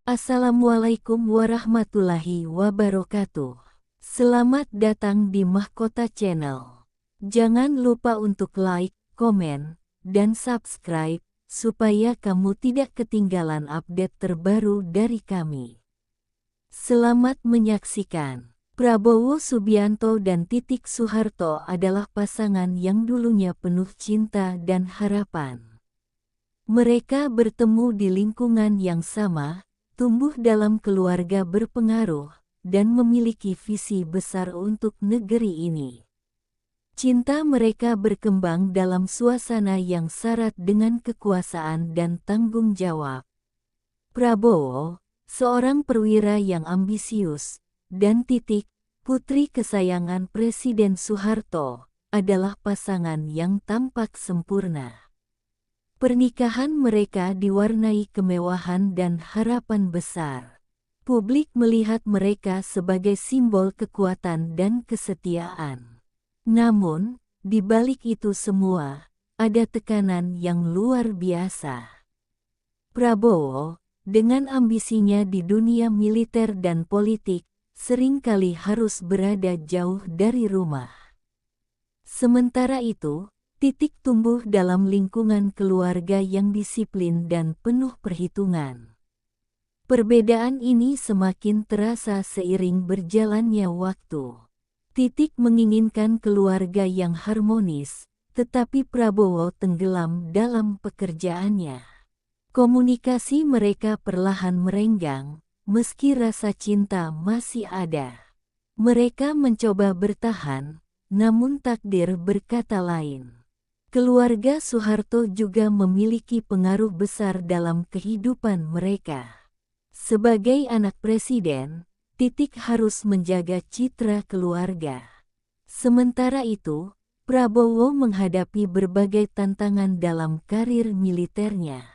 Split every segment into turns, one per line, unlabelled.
Assalamualaikum warahmatullahi wabarakatuh. Selamat datang di Mahkota Channel. Jangan lupa untuk like, komen, dan subscribe, supaya kamu tidak ketinggalan update terbaru dari kami. Selamat menyaksikan. Prabowo Subianto dan Titik Soeharto adalah pasangan yang dulunya penuh cinta dan harapan. Mereka bertemu di lingkungan yang sama, tumbuh dalam keluarga berpengaruh, dan memiliki visi besar untuk negeri ini. Cinta mereka berkembang dalam suasana yang syarat dengan kekuasaan dan tanggung jawab. Prabowo, seorang perwira yang ambisius, dan Titik, putri kesayangan Presiden Soeharto, adalah pasangan yang tampak sempurna. Pernikahan mereka diwarnai kemewahan dan harapan besar. Publik melihat mereka sebagai simbol kekuatan dan kesetiaan. Namun, di balik itu semua, ada tekanan yang luar biasa. Prabowo, dengan ambisinya di dunia militer dan politik, seringkali harus berada jauh dari rumah. Sementara itu, Titik tumbuh dalam lingkungan keluarga yang disiplin dan penuh perhitungan. Perbedaan ini semakin terasa seiring berjalannya waktu. Titik menginginkan keluarga yang harmonis, tetapi Prabowo tenggelam dalam pekerjaannya. Komunikasi mereka perlahan merenggang, meski rasa cinta masih ada. Mereka mencoba bertahan, namun takdir berkata lain. Keluarga Soeharto juga memiliki pengaruh besar dalam kehidupan mereka. Sebagai anak presiden, Titik harus menjaga citra keluarga. Sementara itu, Prabowo menghadapi berbagai tantangan dalam karir militernya.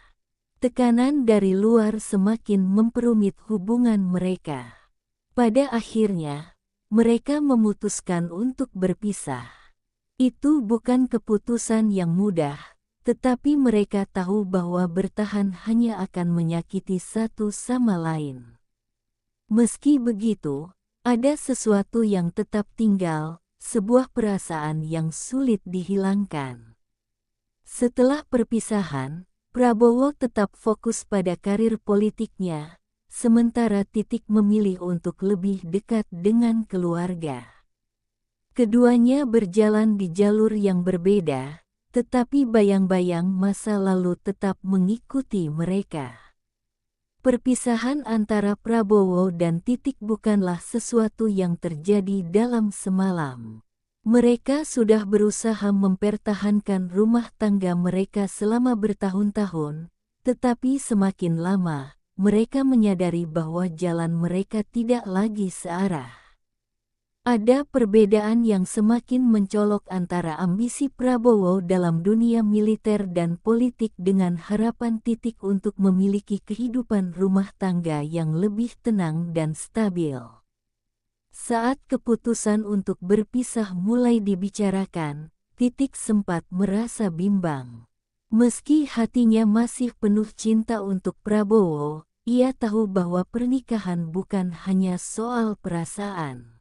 Tekanan dari luar semakin memperumit hubungan mereka. Pada akhirnya, mereka memutuskan untuk berpisah. Itu bukan keputusan yang mudah, tetapi mereka tahu bahwa bertahan hanya akan menyakiti satu sama lain. Meski begitu, ada sesuatu yang tetap tinggal, sebuah perasaan yang sulit dihilangkan. Setelah perpisahan, Prabowo tetap fokus pada karir politiknya, sementara Titik memilih untuk lebih dekat dengan keluarga. Keduanya berjalan di jalur yang berbeda, tetapi bayang-bayang masa lalu tetap mengikuti mereka. Perpisahan antara Prabowo dan Titik bukanlah sesuatu yang terjadi dalam semalam. Mereka sudah berusaha mempertahankan rumah tangga mereka selama bertahun-tahun, tetapi semakin lama, mereka menyadari bahwa jalan mereka tidak lagi searah. Ada perbedaan yang semakin mencolok antara ambisi Prabowo dalam dunia militer dan politik dengan harapan Titik untuk memiliki kehidupan rumah tangga yang lebih tenang dan stabil. Saat keputusan untuk berpisah mulai dibicarakan, Titik sempat merasa bimbang. Meski hatinya masih penuh cinta untuk Prabowo, ia tahu bahwa pernikahan bukan hanya soal perasaan.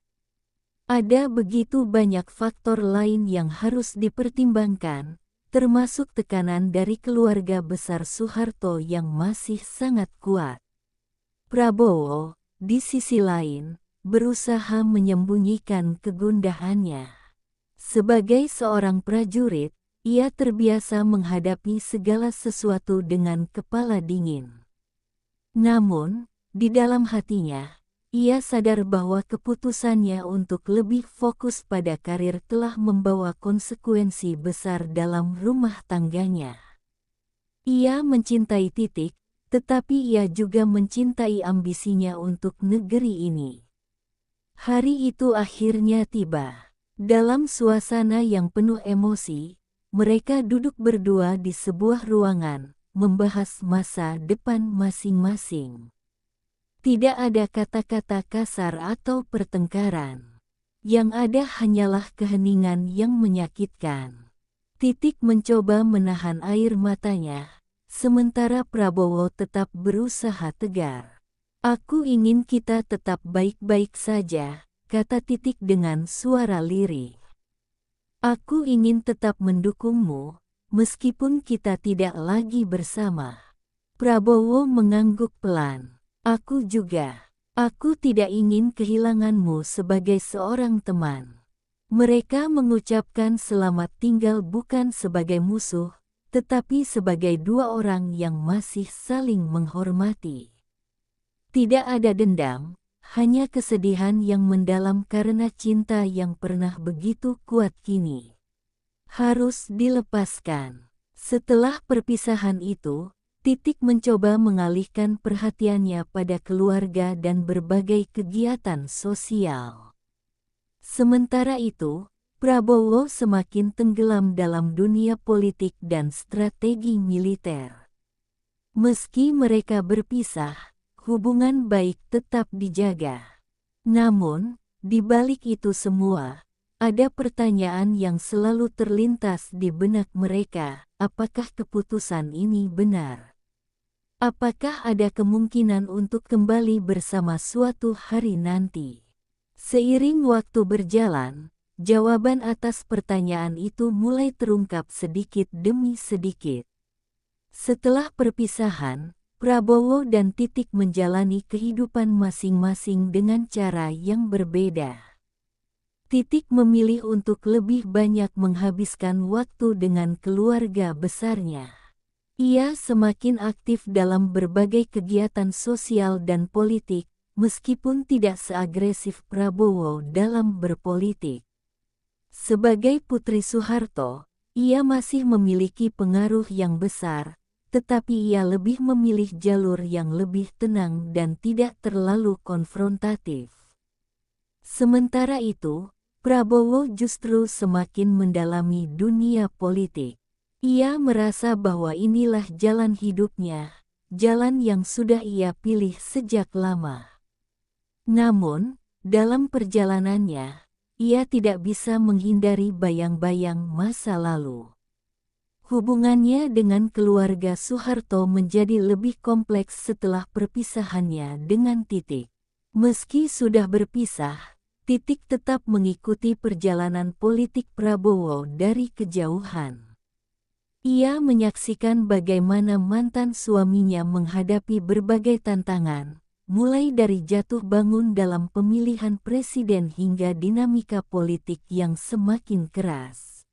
Ada begitu banyak faktor lain yang harus dipertimbangkan, termasuk tekanan dari keluarga besar Soeharto yang masih sangat kuat. Prabowo, di sisi lain, berusaha menyembunyikan kegundahannya. Sebagai seorang prajurit, ia terbiasa menghadapi segala sesuatu dengan kepala dingin. Namun, di dalam hatinya, ia sadar bahwa keputusannya untuk lebih fokus pada karir telah membawa konsekuensi besar dalam rumah tangganya. Ia mencintai Titik, tetapi ia juga mencintai ambisinya untuk negeri ini. Hari itu akhirnya tiba. Dalam suasana yang penuh emosi, mereka duduk berdua di sebuah ruangan, membahas masa depan masing-masing. Tidak ada kata-kata kasar atau pertengkaran. Yang ada hanyalah keheningan yang menyakitkan. Titik mencoba menahan air matanya, sementara Prabowo tetap berusaha tegar. Aku ingin kita tetap baik-baik saja, kata Titik dengan suara lirih. Aku ingin tetap mendukungmu, meskipun kita tidak lagi bersama. Prabowo mengangguk pelan. Aku juga. Aku tidak ingin kehilanganmu sebagai seorang teman. Mereka mengucapkan selamat tinggal bukan sebagai musuh, tetapi sebagai dua orang yang masih saling menghormati. Tidak ada dendam, hanya kesedihan yang mendalam karena cinta yang pernah begitu kuat kini harus dilepaskan. Setelah perpisahan itu, Titik mencoba mengalihkan perhatiannya pada keluarga dan berbagai kegiatan sosial. Sementara itu, Prabowo semakin tenggelam dalam dunia politik dan strategi militer. Meski mereka berpisah, hubungan baik tetap dijaga. Namun, di balik itu semua, ada pertanyaan yang selalu terlintas di benak mereka, apakah keputusan ini benar? Apakah ada kemungkinan untuk kembali bersama suatu hari nanti? Seiring waktu berjalan, jawaban atas pertanyaan itu mulai terungkap sedikit demi sedikit. Setelah perpisahan, Prabowo dan Titik menjalani kehidupan masing-masing dengan cara yang berbeda. Titik memilih untuk lebih banyak menghabiskan waktu dengan keluarga besarnya. Ia semakin aktif dalam berbagai kegiatan sosial dan politik, meskipun tidak seagresif Prabowo dalam berpolitik. Sebagai putri Soeharto, ia masih memiliki pengaruh yang besar, tetapi ia lebih memilih jalur yang lebih tenang dan tidak terlalu konfrontatif. Sementara itu, Prabowo justru semakin mendalami dunia politik. Ia merasa bahwa inilah jalan hidupnya, jalan yang sudah ia pilih sejak lama. Namun, dalam perjalanannya, ia tidak bisa menghindari bayang-bayang masa lalu. Hubungannya dengan keluarga Soeharto menjadi lebih kompleks setelah perpisahannya dengan Titik. Meski sudah berpisah, Titik tetap mengikuti perjalanan politik Prabowo dari kejauhan. Ia menyaksikan bagaimana mantan suaminya menghadapi berbagai tantangan, mulai dari jatuh bangun dalam pemilihan presiden hingga dinamika politik yang semakin keras.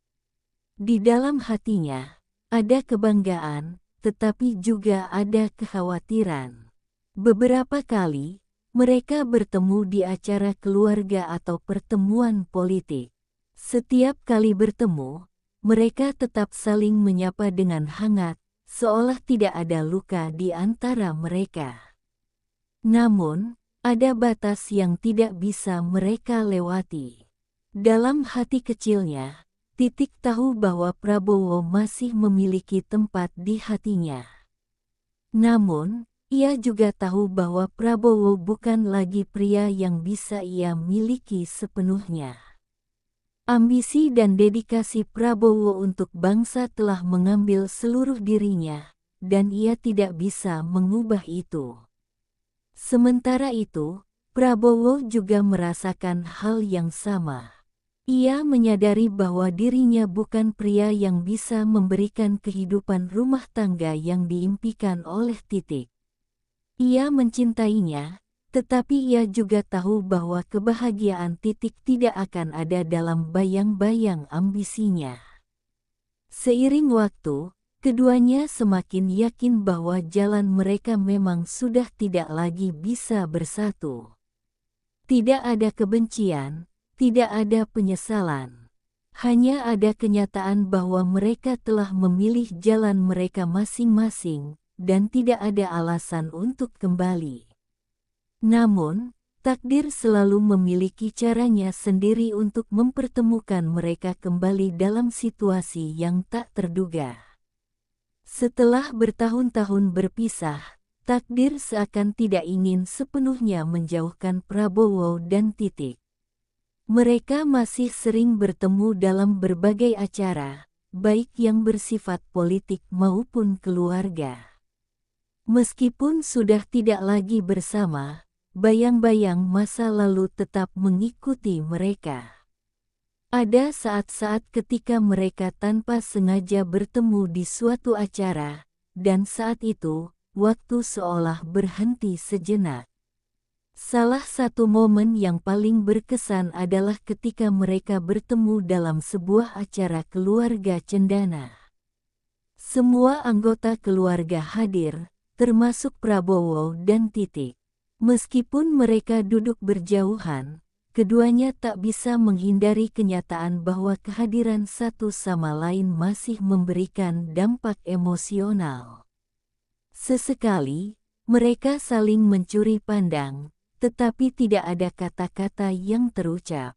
Di dalam hatinya, ada kebanggaan, tetapi juga ada kekhawatiran. Beberapa kali, mereka bertemu di acara keluarga atau pertemuan politik. Setiap kali bertemu, mereka tetap saling menyapa dengan hangat, seolah tidak ada luka di antara mereka. Namun, ada batas yang tidak bisa mereka lewati. Dalam hati kecilnya, Titik tahu bahwa Prabowo masih memiliki tempat di hatinya. Namun, ia juga tahu bahwa Prabowo bukan lagi pria yang bisa ia miliki sepenuhnya. Ambisi dan dedikasi Prabowo untuk bangsa telah mengambil seluruh dirinya, dan ia tidak bisa mengubah itu. Sementara itu, Prabowo juga merasakan hal yang sama. Ia menyadari bahwa dirinya bukan pria yang bisa memberikan kehidupan rumah tangga yang diimpikan oleh Titik. Ia mencintainya, tetapi ia juga tahu bahwa kebahagiaan Titik tidak akan ada dalam bayang-bayang ambisinya. Seiring waktu, keduanya semakin yakin bahwa jalan mereka memang sudah tidak lagi bisa bersatu. Tidak ada kebencian, tidak ada penyesalan. Hanya ada kenyataan bahwa mereka telah memilih jalan mereka masing-masing, dan tidak ada alasan untuk kembali. Namun, takdir selalu memiliki caranya sendiri untuk mempertemukan mereka kembali dalam situasi yang tak terduga. Setelah bertahun-tahun berpisah, takdir seakan tidak ingin sepenuhnya menjauhkan Prabowo dan Titik. Mereka masih sering bertemu dalam berbagai acara, baik yang bersifat politik maupun keluarga. Meskipun sudah tidak lagi bersama, bayang-bayang masa lalu tetap mengikuti mereka. Ada saat-saat ketika mereka tanpa sengaja bertemu di suatu acara, dan saat itu, waktu seolah berhenti sejenak. Salah satu momen yang paling berkesan adalah ketika mereka bertemu dalam sebuah acara keluarga cendana. Semua anggota keluarga hadir, termasuk Prabowo dan Titik. Meskipun mereka duduk berjauhan, keduanya tak bisa menghindari kenyataan bahwa kehadiran satu sama lain masih memberikan dampak emosional. Sesekali, mereka saling mencuri pandang, tetapi tidak ada kata-kata yang terucap.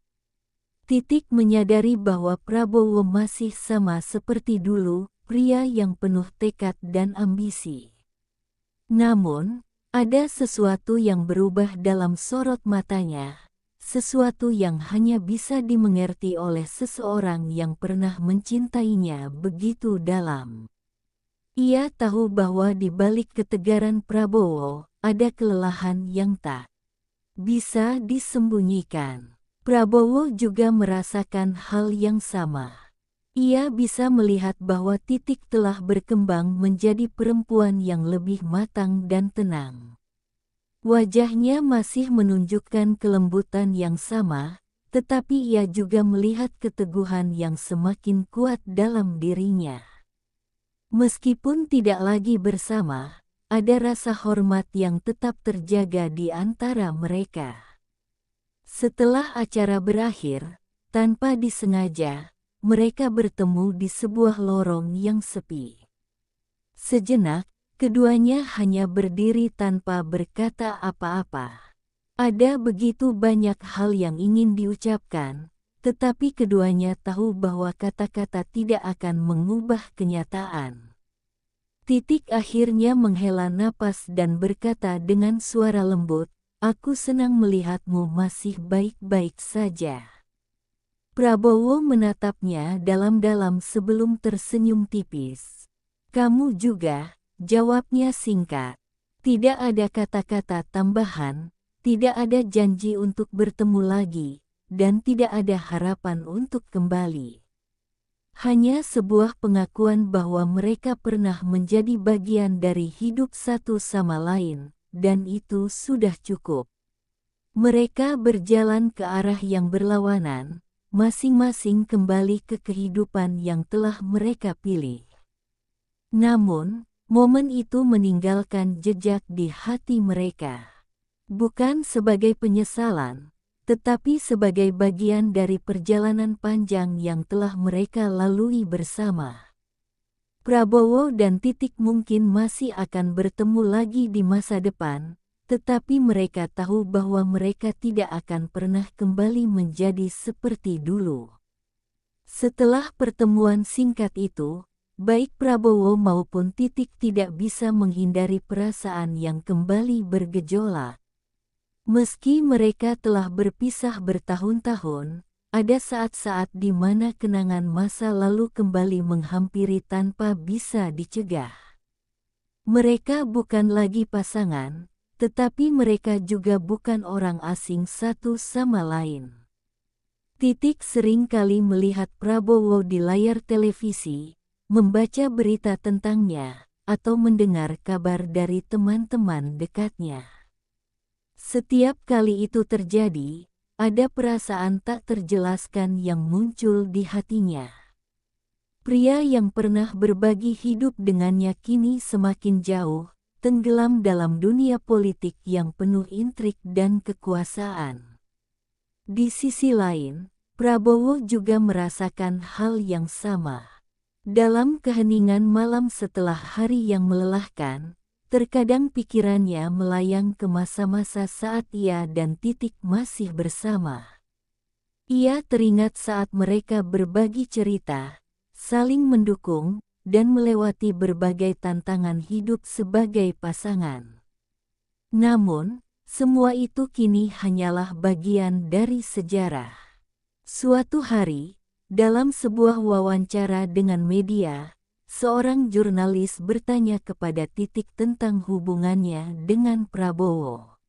Titik menyadari bahwa Prabowo masih sama seperti dulu, pria yang penuh tekad dan ambisi. Namun, ada sesuatu yang berubah dalam sorot matanya. Sesuatu yang hanya bisa dimengerti oleh seseorang yang pernah mencintainya begitu dalam. Ia tahu bahwa di balik ketegaran Prabowo, ada kelelahan yang tak bisa disembunyikan. Prabowo juga merasakan hal yang sama. Ia bisa melihat bahwa Titik telah berkembang menjadi perempuan yang lebih matang dan tenang. Wajahnya masih menunjukkan kelembutan yang sama, tetapi ia juga melihat keteguhan yang semakin kuat dalam dirinya. Meskipun tidak lagi bersama, ada rasa hormat yang tetap terjaga di antara mereka. Setelah acara berakhir, tanpa disengaja, mereka bertemu di sebuah lorong yang sepi. Sejenak, keduanya hanya berdiri tanpa berkata apa-apa. Ada begitu banyak hal yang ingin diucapkan, tetapi keduanya tahu bahwa kata-kata tidak akan mengubah kenyataan. Titik akhirnya menghela napas dan berkata dengan suara lembut, "Aku senang melihatmu masih baik-baik saja." Prabowo menatapnya dalam-dalam sebelum tersenyum tipis. "Kamu juga," jawabnya singkat. Tidak ada kata-kata tambahan, tidak ada janji untuk bertemu lagi, dan tidak ada harapan untuk kembali. Hanya sebuah pengakuan bahwa mereka pernah menjadi bagian dari hidup satu sama lain, dan itu sudah cukup. Mereka berjalan ke arah yang berlawanan, masing-masing kembali ke kehidupan yang telah mereka pilih. Namun, momen itu meninggalkan jejak di hati mereka. Bukan sebagai penyesalan, tetapi sebagai bagian dari perjalanan panjang yang telah mereka lalui bersama. Prabowo dan Titik mungkin masih akan bertemu lagi di masa depan, tetapi mereka tahu bahwa mereka tidak akan pernah kembali menjadi seperti dulu. Setelah pertemuan singkat itu, baik Prabowo maupun Titik tidak bisa menghindari perasaan yang kembali bergejolak. Meski mereka telah berpisah bertahun-tahun, ada saat-saat di mana kenangan masa lalu kembali menghampiri tanpa bisa dicegah. Mereka bukan lagi pasangan, tetapi mereka juga bukan orang asing satu sama lain. Titik sering kali melihat Prabowo di layar televisi, membaca berita tentangnya, atau mendengar kabar dari teman-teman dekatnya. Setiap kali itu terjadi, ada perasaan tak terjelaskan yang muncul di hatinya. Pria yang pernah berbagi hidup dengannya kini semakin jauh, tenggelam dalam dunia politik yang penuh intrik dan kekuasaan. Di sisi lain, Prabowo juga merasakan hal yang sama. Dalam keheningan malam setelah hari yang melelahkan, terkadang pikirannya melayang ke masa-masa saat ia dan Titik masih bersama. Ia teringat saat mereka berbagi cerita, saling mendukung, dan melewati berbagai tantangan hidup sebagai pasangan. Namun, semua itu kini hanyalah bagian dari sejarah. Suatu hari, dalam sebuah wawancara dengan media, seorang jurnalis bertanya kepada Titik tentang hubungannya dengan Prabowo.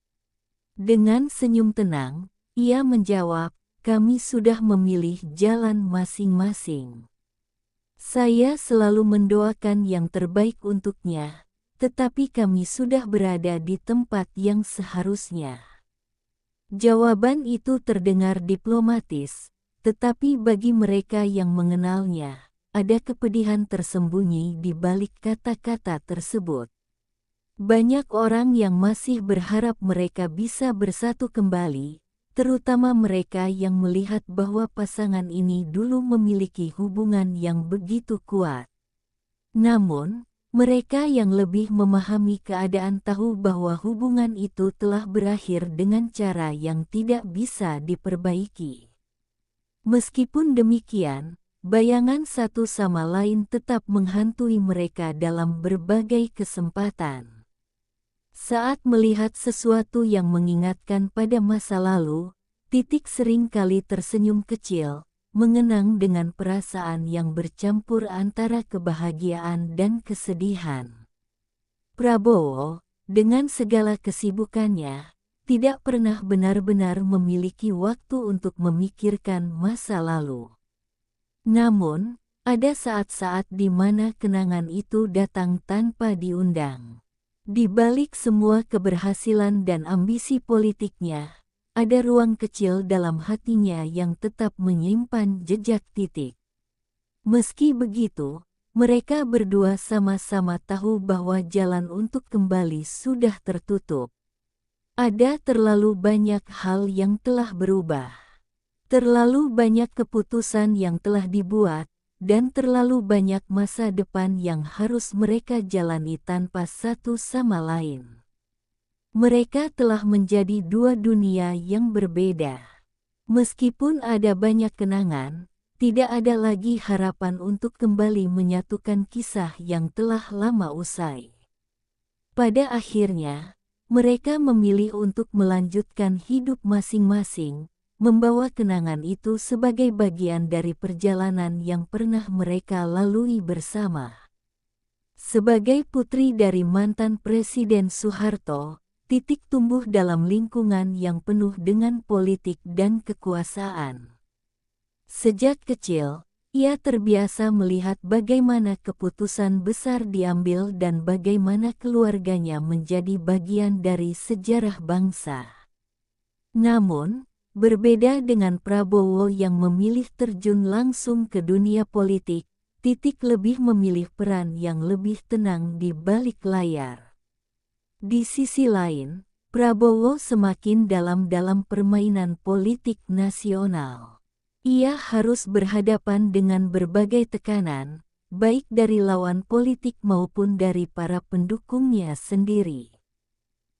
Dengan senyum tenang, ia menjawab, "Kami sudah memilih jalan masing-masing. Saya selalu mendoakan yang terbaik untuknya, tetapi kami sudah berada di tempat yang seharusnya." Jawaban itu terdengar diplomatis, tetapi bagi mereka yang mengenalnya, ada kepedihan tersembunyi di balik kata-kata tersebut. Banyak orang yang masih berharap mereka bisa bersatu kembali, terutama mereka yang melihat bahwa pasangan ini dulu memiliki hubungan yang begitu kuat. Namun, mereka yang lebih memahami keadaan tahu bahwa hubungan itu telah berakhir dengan cara yang tidak bisa diperbaiki. Meskipun demikian, bayangan satu sama lain tetap menghantui mereka dalam berbagai kesempatan. Saat melihat sesuatu yang mengingatkan pada masa lalu, Titik sering kali tersenyum kecil, mengenang dengan perasaan yang bercampur antara kebahagiaan dan kesedihan. Prabowo, dengan segala kesibukannya, tidak pernah benar-benar memiliki waktu untuk memikirkan masa lalu. Namun, ada saat-saat di mana kenangan itu datang tanpa diundang. Di balik semua keberhasilan dan ambisi politiknya, ada ruang kecil dalam hatinya yang tetap menyimpan jejak Titik. Meski begitu, mereka berdua sama-sama tahu bahwa jalan untuk kembali sudah tertutup. Ada terlalu banyak hal yang telah berubah. Terlalu banyak keputusan yang telah dibuat, dan terlalu banyak masa depan yang harus mereka jalani tanpa satu sama lain. Mereka telah menjadi dua dunia yang berbeda. Meskipun ada banyak kenangan, tidak ada lagi harapan untuk kembali menyatukan kisah yang telah lama usai. Pada akhirnya, mereka memilih untuk melanjutkan hidup masing-masing, membawa kenangan itu sebagai bagian dari perjalanan yang pernah mereka lalui bersama. Sebagai putri dari mantan Presiden Soeharto, Titik tumbuh dalam lingkungan yang penuh dengan politik dan kekuasaan. Sejak kecil, ia terbiasa melihat bagaimana keputusan besar diambil dan bagaimana keluarganya menjadi bagian dari sejarah bangsa. Namun, berbeda dengan Prabowo yang memilih terjun langsung ke dunia politik, Titik lebih memilih peran yang lebih tenang di balik layar. Di sisi lain, Prabowo semakin dalam permainan politik nasional. Ia harus berhadapan dengan berbagai tekanan, baik dari lawan politik maupun dari para pendukungnya sendiri.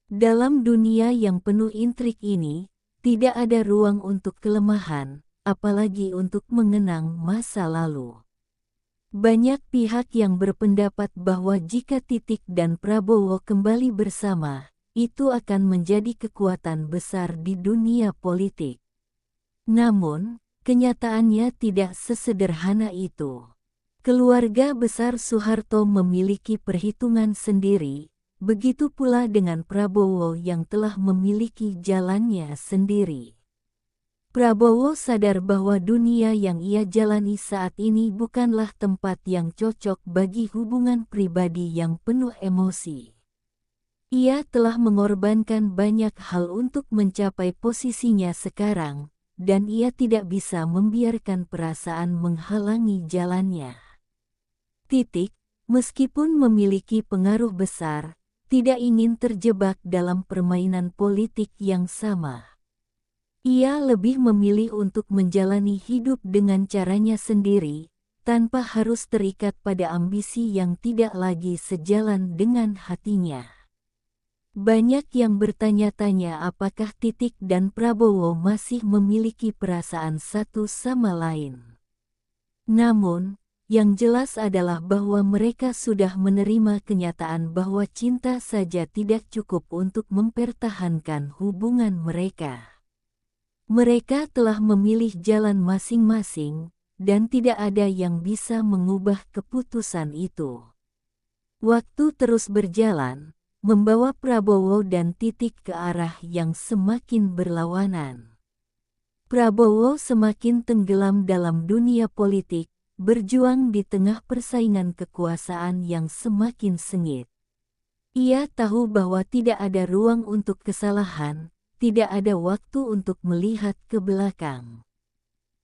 Dalam dunia yang penuh intrik ini, tidak ada ruang untuk kelemahan, apalagi untuk mengenang masa lalu. Banyak pihak yang berpendapat bahwa jika Titik dan Prabowo kembali bersama, itu akan menjadi kekuatan besar di dunia politik. Namun, kenyataannya tidak sesederhana itu. Keluarga besar Soeharto memiliki perhitungan sendiri, begitu pula dengan Prabowo yang telah memiliki jalannya sendiri. Prabowo sadar bahwa dunia yang ia jalani saat ini bukanlah tempat yang cocok bagi hubungan pribadi yang penuh emosi. Ia telah mengorbankan banyak hal untuk mencapai posisinya sekarang, dan ia tidak bisa membiarkan perasaan menghalangi jalannya. Titik, meskipun memiliki pengaruh besar, tidak ingin terjebak dalam permainan politik yang sama. Ia lebih memilih untuk menjalani hidup dengan caranya sendiri, tanpa harus terikat pada ambisi yang tidak lagi sejalan dengan hatinya. Banyak yang bertanya-tanya apakah Titik dan Prabowo masih memiliki perasaan satu sama lain. Namun, yang jelas adalah bahwa mereka sudah menerima kenyataan bahwa cinta saja tidak cukup untuk mempertahankan hubungan mereka. Mereka telah memilih jalan masing-masing, dan tidak ada yang bisa mengubah keputusan itu. Waktu terus berjalan, membawa Prabowo dan Titik ke arah yang semakin berlawanan. Prabowo semakin tenggelam dalam dunia politik, berjuang di tengah persaingan kekuasaan yang semakin sengit. Ia tahu bahwa tidak ada ruang untuk kesalahan, tidak ada waktu untuk melihat ke belakang.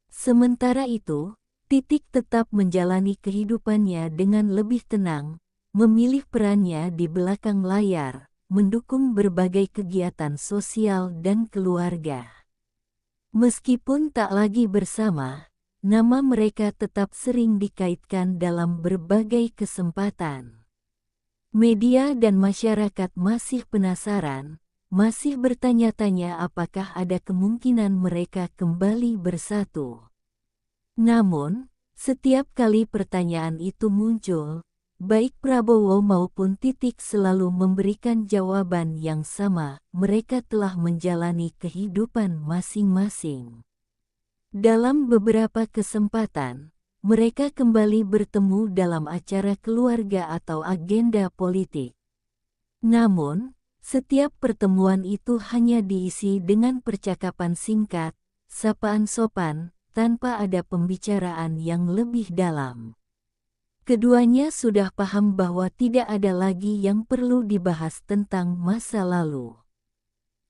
Sementara itu, Titik tetap menjalani kehidupannya dengan lebih tenang, memilih perannya di belakang layar, mendukung berbagai kegiatan sosial dan keluarga. Meskipun tak lagi bersama, nama mereka tetap sering dikaitkan dalam berbagai kesempatan. Media dan masyarakat masih penasaran, masih bertanya-tanya apakah ada kemungkinan mereka kembali bersatu. Namun, setiap kali pertanyaan itu muncul, baik Prabowo maupun Titik selalu memberikan jawaban yang sama, mereka telah menjalani kehidupan masing-masing. Dalam beberapa kesempatan, mereka kembali bertemu dalam acara keluarga atau agenda politik. Namun, setiap pertemuan itu hanya diisi dengan percakapan singkat, sapaan sopan, tanpa ada pembicaraan yang lebih dalam. Keduanya sudah paham bahwa tidak ada lagi yang perlu dibahas tentang masa lalu.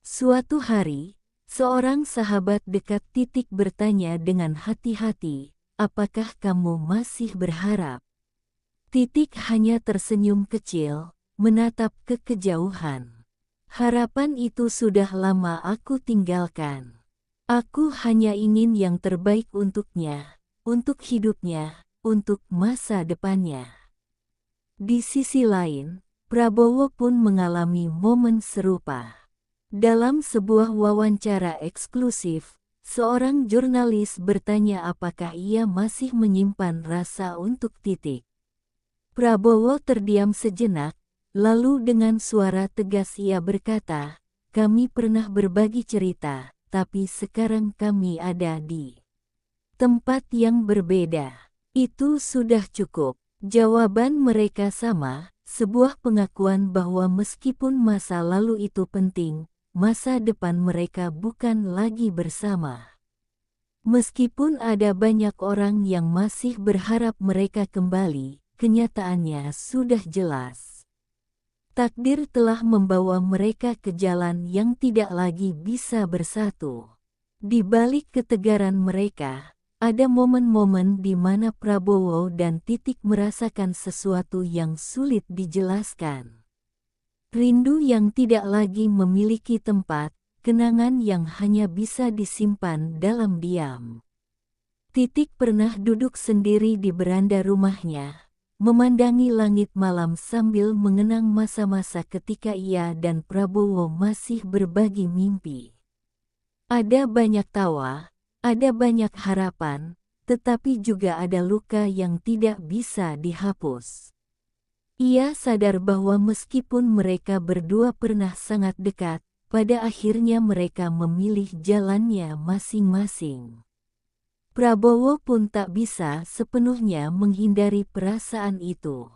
Suatu hari, seorang sahabat dekat Titik bertanya dengan hati-hati, "Apakah kamu masih berharap?" Titik hanya tersenyum kecil, menatap ke kejauhan. "Harapan itu sudah lama aku tinggalkan. Aku hanya ingin yang terbaik untuknya, untuk hidupnya, untuk masa depannya." Di sisi lain, Prabowo pun mengalami momen serupa. Dalam sebuah wawancara eksklusif, seorang jurnalis bertanya apakah ia masih menyimpan rasa untuk Titik. Prabowo terdiam sejenak, lalu dengan suara tegas ia berkata, "Kami pernah berbagi cerita, tapi sekarang kami ada di tempat yang berbeda. Itu sudah cukup." Jawaban mereka sama, sebuah pengakuan bahwa meskipun masa lalu itu penting, masa depan mereka bukan lagi bersama. Meskipun ada banyak orang yang masih berharap mereka kembali, kenyataannya sudah jelas. Takdir telah membawa mereka ke jalan yang tidak lagi bisa bersatu. Di balik ketegaran mereka, ada momen-momen di mana Prabowo dan Titik merasakan sesuatu yang sulit dijelaskan. Rindu yang tidak lagi memiliki tempat, kenangan yang hanya bisa disimpan dalam diam. Titik pernah duduk sendiri di beranda rumahnya, memandangi langit malam sambil mengenang masa-masa ketika ia dan Prabowo masih berbagi mimpi. Ada banyak tawa, ada banyak harapan, tetapi juga ada luka yang tidak bisa dihapus. Ia sadar bahwa meskipun mereka berdua pernah sangat dekat, pada akhirnya mereka memilih jalannya masing-masing. Prabowo pun tak bisa sepenuhnya menghindari perasaan itu.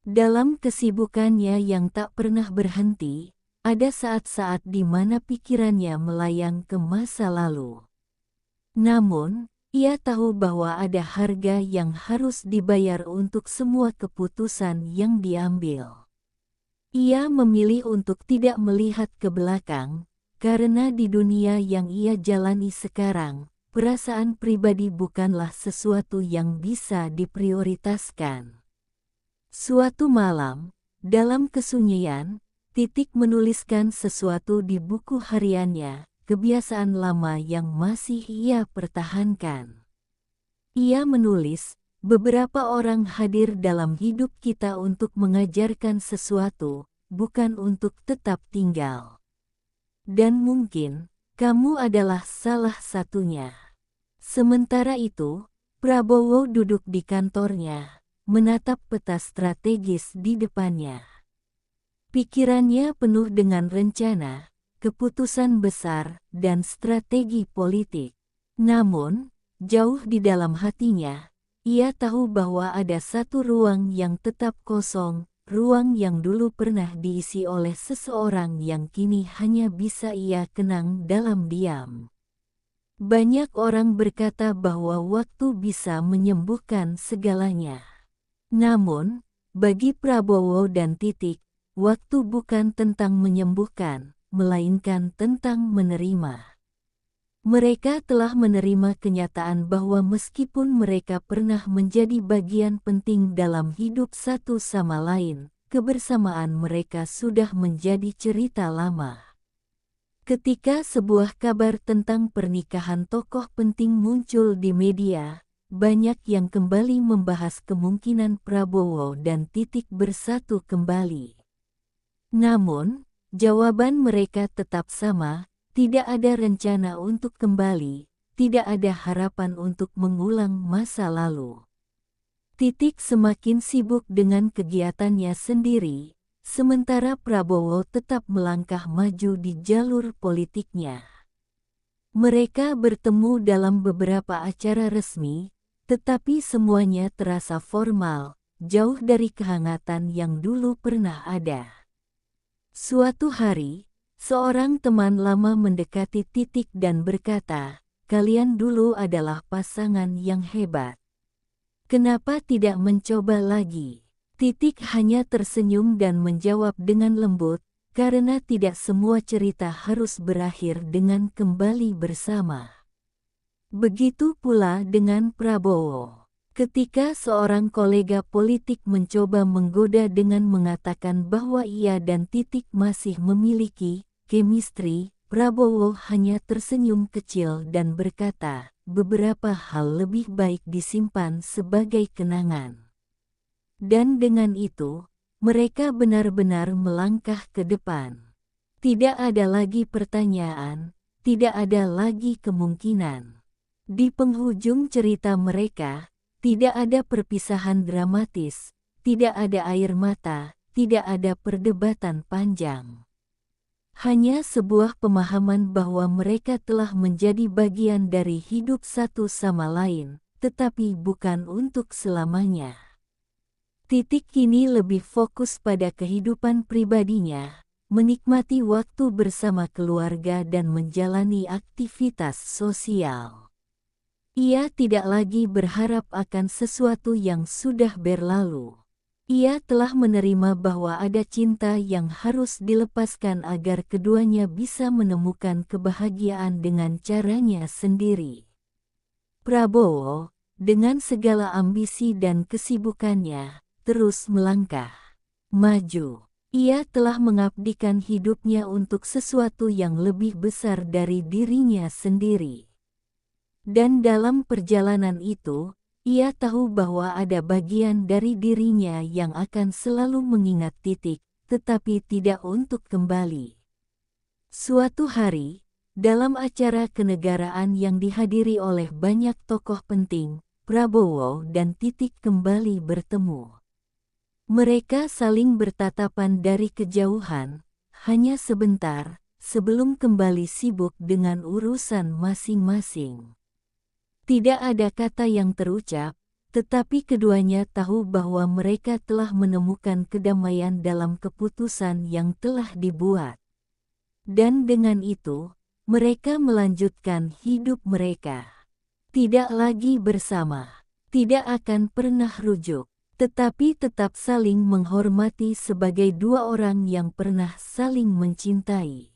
Dalam kesibukannya yang tak pernah berhenti, ada saat-saat di mana pikirannya melayang ke masa lalu. Namun, ia tahu bahwa ada harga yang harus dibayar untuk semua keputusan yang diambil. Ia memilih untuk tidak melihat ke belakang, karena di dunia yang ia jalani sekarang, perasaan pribadi bukanlah sesuatu yang bisa diprioritaskan. Suatu malam, dalam kesunyian, Titik menuliskan sesuatu di buku hariannya, kebiasaan lama yang masih ia pertahankan. Ia menulis, "Beberapa orang hadir dalam hidup kita untuk mengajarkan sesuatu, bukan untuk tetap tinggal. Dan mungkin, kamu adalah salah satunya." Sementara itu, Prabowo duduk di kantornya, menatap peta strategis di depannya. Pikirannya penuh dengan rencana, keputusan besar, dan strategi politik. Namun, jauh di dalam hatinya, ia tahu bahwa ada satu ruang yang tetap kosong, ruang yang dulu pernah diisi oleh seseorang yang kini hanya bisa ia kenang dalam diam. Banyak orang berkata bahwa waktu bisa menyembuhkan segalanya. Namun, bagi Prabowo dan Titik, waktu bukan tentang menyembuhkan, melainkan tentang menerima. Mereka telah menerima kenyataan bahwa meskipun mereka pernah menjadi bagian penting dalam hidup satu sama lain, kebersamaan mereka sudah menjadi cerita lama. Ketika sebuah kabar tentang pernikahan tokoh penting muncul di media, banyak yang kembali membahas kemungkinan Prabowo dan Titik bersatu kembali. Namun, jawaban mereka tetap sama, tidak ada rencana untuk kembali, tidak ada harapan untuk mengulang masa lalu. Titik semakin sibuk dengan kegiatannya sendiri, sementara Prabowo tetap melangkah maju di jalur politiknya. Mereka bertemu dalam beberapa acara resmi, tetapi semuanya terasa formal, jauh dari kehangatan yang dulu pernah ada. Suatu hari, seorang teman lama mendekati Titik dan berkata, "Kalian dulu adalah pasangan yang hebat. Kenapa tidak mencoba lagi?" Titik hanya tersenyum dan menjawab dengan lembut, "Karena tidak semua cerita harus berakhir dengan kembali bersama." Begitu pula dengan Prabowo. Ketika seorang kolega politik mencoba menggoda dengan mengatakan bahwa ia dan Titik masih memiliki chemistry, Prabowo hanya tersenyum kecil dan berkata, "Beberapa hal lebih baik disimpan sebagai kenangan." Dan dengan itu, mereka benar-benar melangkah ke depan. Tidak ada lagi pertanyaan, tidak ada lagi kemungkinan. Di penghujung cerita mereka, tidak ada perpisahan dramatis, tidak ada air mata, tidak ada perdebatan panjang. Hanya sebuah pemahaman bahwa mereka telah menjadi bagian dari hidup satu sama lain, tetapi bukan untuk selamanya. Titik kini lebih fokus pada kehidupan pribadinya, menikmati waktu bersama keluarga dan menjalani aktivitas sosial. Ia tidak lagi berharap akan sesuatu yang sudah berlalu. Ia telah menerima bahwa ada cinta yang harus dilepaskan agar keduanya bisa menemukan kebahagiaan dengan caranya sendiri. Prabowo, dengan segala ambisi dan kesibukannya, terus melangkah maju. Ia telah mengabdikan hidupnya untuk sesuatu yang lebih besar dari dirinya sendiri. Dan dalam perjalanan itu, ia tahu bahwa ada bagian dari dirinya yang akan selalu mengingat Titik, tetapi tidak untuk kembali. Suatu hari, dalam acara kenegaraan yang dihadiri oleh banyak tokoh penting, Prabowo dan Titik kembali bertemu. Mereka saling bertatapan dari kejauhan, hanya sebentar, sebelum kembali sibuk dengan urusan masing-masing. Tidak ada kata yang terucap, tetapi keduanya tahu bahwa mereka telah menemukan kedamaian dalam keputusan yang telah dibuat. Dan dengan itu, mereka melanjutkan hidup mereka. Tidak lagi bersama, tidak akan pernah rujuk, tetapi tetap saling menghormati sebagai dua orang yang pernah saling mencintai.